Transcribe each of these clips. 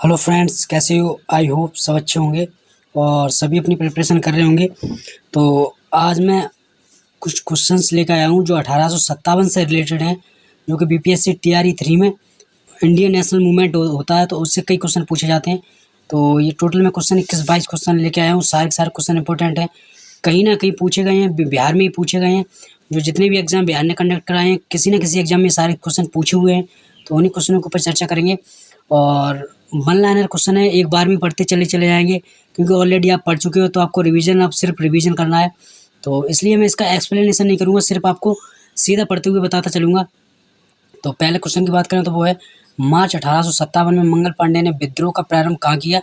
Hello friends, कैसे हो? I hope सब अच्छे होंगे और सभी अपनी प्रिपरेशन कर रहे होंगे। तो आज मैं कुछ क्वेश्चंस लेकर आया हूँ जो 1857 से रिलेटेड हैं, जो कि बीपीएससी टीआरई 3 में इंडियन नेशनल मूवमेंट होता है, तो उससे कई क्वेश्चन पूछे जाते हैं। तो ये टोटल मैं क्वेश्चन 21-22 क्वेश्चन लेके आया हूँ। सारे के सारे क्वेश्चन इंपॉर्टेंट हैं, कहीं ना कहीं पूछे गए हैं, बिहार में ही पूछे गए हैं। जो जितने भी एग्जाम बिहार ने कंडक्ट कराए हैं, किसी न किसी एग्जाम में सारे क्वेश्चन पूछे हुए हैं, तो उन्हीं क्वेश्चनों के ऊपर चर्चा करेंगे। और वन लाइनर क्वेश्चन है, एक बार में पढ़ते चले जाएंगे, क्योंकि ऑलरेडी आप पढ़ चुके हो, तो आपको रिवीजन, अब सिर्फ रिवीजन करना है। तो इसलिए मैं इसका एक्सप्लेनेशन नहीं करूँगा, सिर्फ आपको सीधा पढ़ते हुए बताता चलूँगा। तो पहले क्वेश्चन की बात करें तो वो है, मार्च 1857 में मंगल पांडे ने विद्रोह का प्रारंभ कहाँ किया?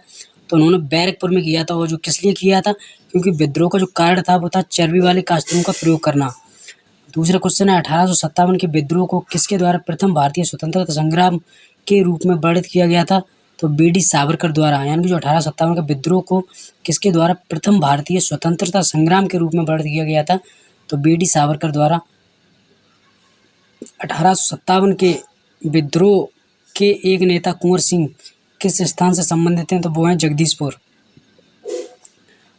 तो उन्होंने बैरकपुर में किया था। और जो किस लिए किया था? क्योंकि विद्रोह का जो कारण था वो था चर्बी वाले कास्ट्यूम का प्रयोग करना। दूसरा क्वेश्चन है, 1857 के विद्रोह को किसके द्वारा प्रथम भारतीय स्वतंत्रता संग्राम के रूप में वर्णित किया गया था? तो बी.डी. सावरकर द्वारा। यानी कि जो 1857 के विद्रोह को किसके द्वारा प्रथम भारतीय स्वतंत्रता संग्राम के रूप में वर्णित किया गया था? तो बी.डी. सावरकर द्वारा। 1857 के विद्रोह के एक नेता कुंवर सिंह किस स्थान से संबंधित हैं? तो वो हैं जगदीशपुर।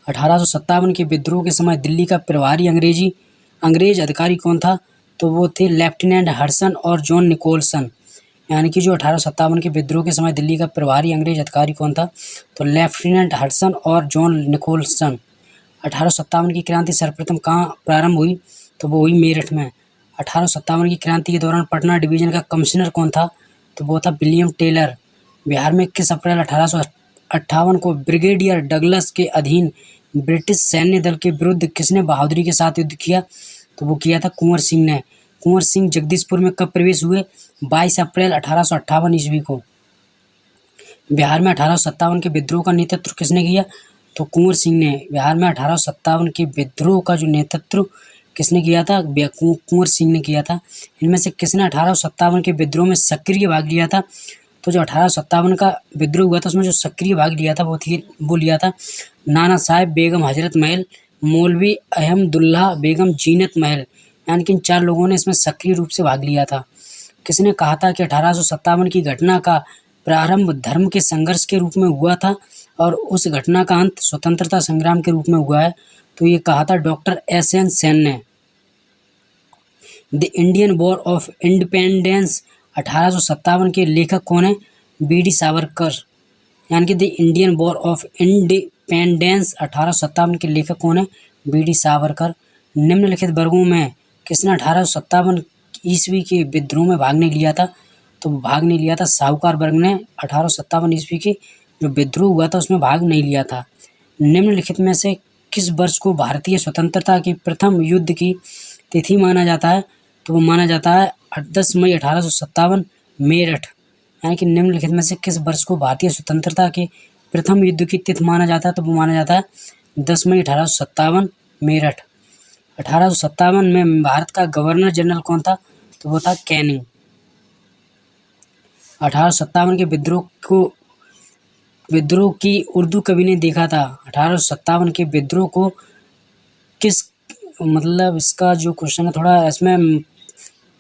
1857 के विद्रोह के समय दिल्ली का प्रभारी अंग्रेज अधिकारी कौन था? तो वो थे लेफ्टिनेंट हडसन और जॉन निकोलसन। यानी कि जो 1857 के विद्रोह के समय दिल्ली का प्रभारी अंग्रेज अधिकारी कौन था? तो लेफ्टिनेंट हडसन और जॉन निकोलसन। 1857 की क्रांति सर्वप्रथम कहाँ प्रारंभ हुई? तो वो हुई मेरठ में। 1857 की क्रांति के दौरान पटना डिवीजन का कमिश्नर कौन था? तो वो था विलियम टेलर। बिहार में 21 अप्रैल 1858 को ब्रिगेडियर डगलस के अधीन ब्रिटिश सैन्य दल के विरुद्ध किसने बहादुरी के साथ युद्ध किया? तो वो किया था कुंवर सिंह ने। कुंवर सिंह जगदीशपुर में कब प्रवेश हुए? 22 अप्रैल 1858 ईस्वी को। बिहार में 1857 के विद्रोह का नेतृत्व किसने किया? तो कुंवर सिंह ने। बिहार में 1857 के विद्रोह का जो नेतृत्व किसने किया था? कुंवर सिंह ने किया था। इनमें से किसने 1857 के विद्रोह में सक्रिय भाग लिया था? तो जो 1857 का विद्रोह हुआ था, उसमें जो सक्रिय भाग लिया था वो लिया था नाना साहेब, बेगम हजरत महल, मौलवी अहमदुल्लाह बेगम, जीनत महल। यानी कि इन 4 लोगों ने इसमें सक्रिय रूप से भाग लिया था। किसने कहा था कि 1857 की घटना का प्रारंभ धर्म के संघर्ष के रूप में हुआ था और उस घटना का अंत स्वतंत्रता संग्राम के रूप में हुआ है? तो ये कहा था डॉक्टर एस.एन. सेन ने। The Indian war of independence 1857 के लेखक कौन है? बी.डी. सावरकर। यानी कि the Indian war of independence 1857 के लेखक कौन है? बी.डी. सावरकर। निम्नलिखित वर्गों में किसने 1857 ईस्वी के विद्रोह में भाग नहीं लिया था? तो भाग नहीं लिया था साहूकार वर्ग ने। 1857 ईस्वी के जो विद्रोह हुआ था उसमें भाग नहीं लिया था। निम्नलिखित में से किस वर्ष को भारतीय स्वतंत्रता के प्रथम युद्ध की तिथि माना जाता है? तो वो माना जाता है 10 मई 1857 मेरठ। यानी कि निम्नलिखित में से किस वर्ष को भारतीय स्वतंत्रता के प्रथम युद्ध की तिथि माना जाता है? तो वो माना जाता है 10 मई 1857 मेरठ। 1857 में भारत का गवर्नर जनरल कौन था? तो वो था कैनिंग। 1857 के विद्रोह की उर्दू कवि ने देखा था। 1857 के विद्रोह को किस, मतलब इसका जो क्वेश्चन है थोड़ा इसमें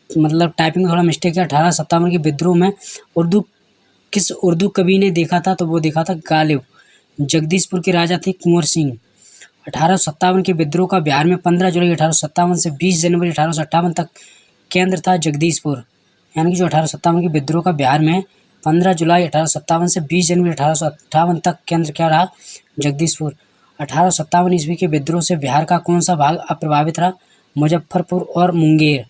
मतलब टाइपिंग में थोड़ा मिस्टेक है। 1857 के विद्रोह में किस उर्दू कवि ने देखा था? तो वो देखा था गालिब। जगदीशपुर के राजा थे कुंवर सिंह। 1857 के विद्रोह का बिहार में 15 जुलाई 1857 से 20 जनवरी 1858 तक केंद्र था जगदीशपुर। यानी कि जो 1857 के विद्रोह का बिहार में 15 जुलाई 1857 से 20 जनवरी 1858 तक केंद्र क्या रहा? जगदीशपुर। 1857 ईस्वी के विद्रोह से बिहार का कौन सा भाग अप्रभावित रहा? मुजफ्फरपुर और मुंगेर।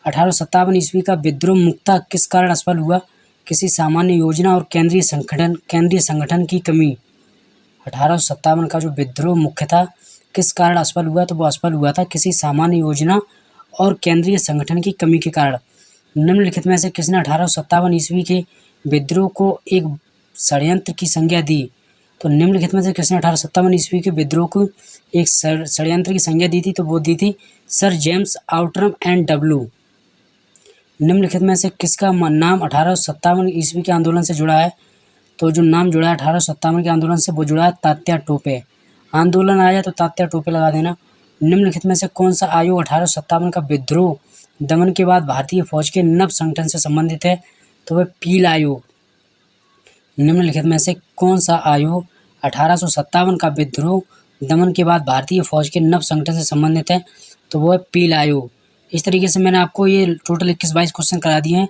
1857 ईस्वी का विद्रोह मुख्यतः किस कारण असफल हुआ? किसी सामान्य योजना और केंद्रीय संगठन की कमी। 1857 का जो विद्रोह मुख्यतः किस कारण असफल हुआ? तो वो असफल हुआ था किसी सामान्य योजना और केंद्रीय संगठन की कमी के कारण। निम्नलिखित में से किसने 1857 ईस्वी के विद्रोह को एक षड्यंत्र की संज्ञा दी? तो निम्नलिखित में से किसने 1857 ईस्वी के विद्रोह को एक षड्यंत्र की संज्ञा दी थी? तो वो दी थी sir James Outram and W. निम्नलिखित में से किसका नाम 1857 ईस्वी के आंदोलन से जुड़ा है? तो जो नाम जुड़ा है 1857 के आंदोलन से वो जुड़ा है तात्या टोपे। आंदोलन आया तो तात्या टोपे लगा देना। निम्नलिखित में से कौन सा आयोग 1857 का विद्रोह दमन के बाद भारतीय फौज के नव संगठन से संबंधित है? तो वह पील आयोग। निम्नलिखित में से कौन सा आयोग 1857 का विद्रोह दमन के बाद भारतीय फौज के नव संगठन से संबंधित है? तो वो है पील आयोग। इस तरीके से मैंने आपको ये टोटल 21-22 क्वेश्चन करा दिए हैं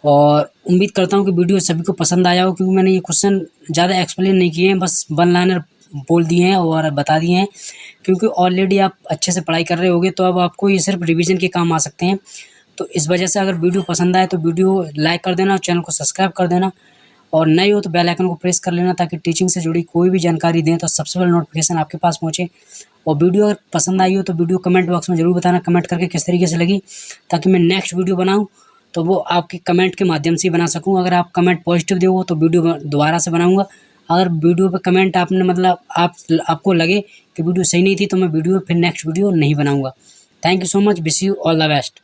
और उम्मीद करता हूँ कि वीडियो सभी को पसंद आया हो, क्योंकि मैंने ये क्वेश्चन ज़्यादा एक्सप्लेन नहीं किए हैं, बस वन लाइनर बोल दिए हैं और बता दिए हैं, क्योंकि ऑलरेडी आप अच्छे से पढ़ाई कर रहे होगे तो अब आपको ये सिर्फ रिवीजन के काम आ सकते हैं। तो इस वजह से अगर वीडियो पसंद आए तो वीडियो लाइक कर देना और चैनल को सब्सक्राइब कर देना, और नए हो तो बेल आइकन को प्रेस कर लेना ताकि टीचिंग से जुड़ी कोई भी जानकारी दें तो सबसे पहले नोटिफिकेशन आपके पास पहुँचे। और वीडियो अगर पसंद आई हो तो वीडियो कमेंट बॉक्स में ज़रूर बताना, कमेंट करके किस तरीके से लगी, ताकि मैं नेक्स्ट वीडियो बनाऊँ तो वो आपके कमेंट के माध्यम से ही बना सकूँ। अगर आप कमेंट पॉजिटिव दोगे तो वीडियो दोबारा से बनाऊँगा। अगर वीडियो पे कमेंट आपने मतलब आपको लगे कि वीडियो सही नहीं थी तो मैं वीडियो फिर नेक्स्ट वीडियो नहीं बनाऊँगा। Thank you so much, wish you all the best.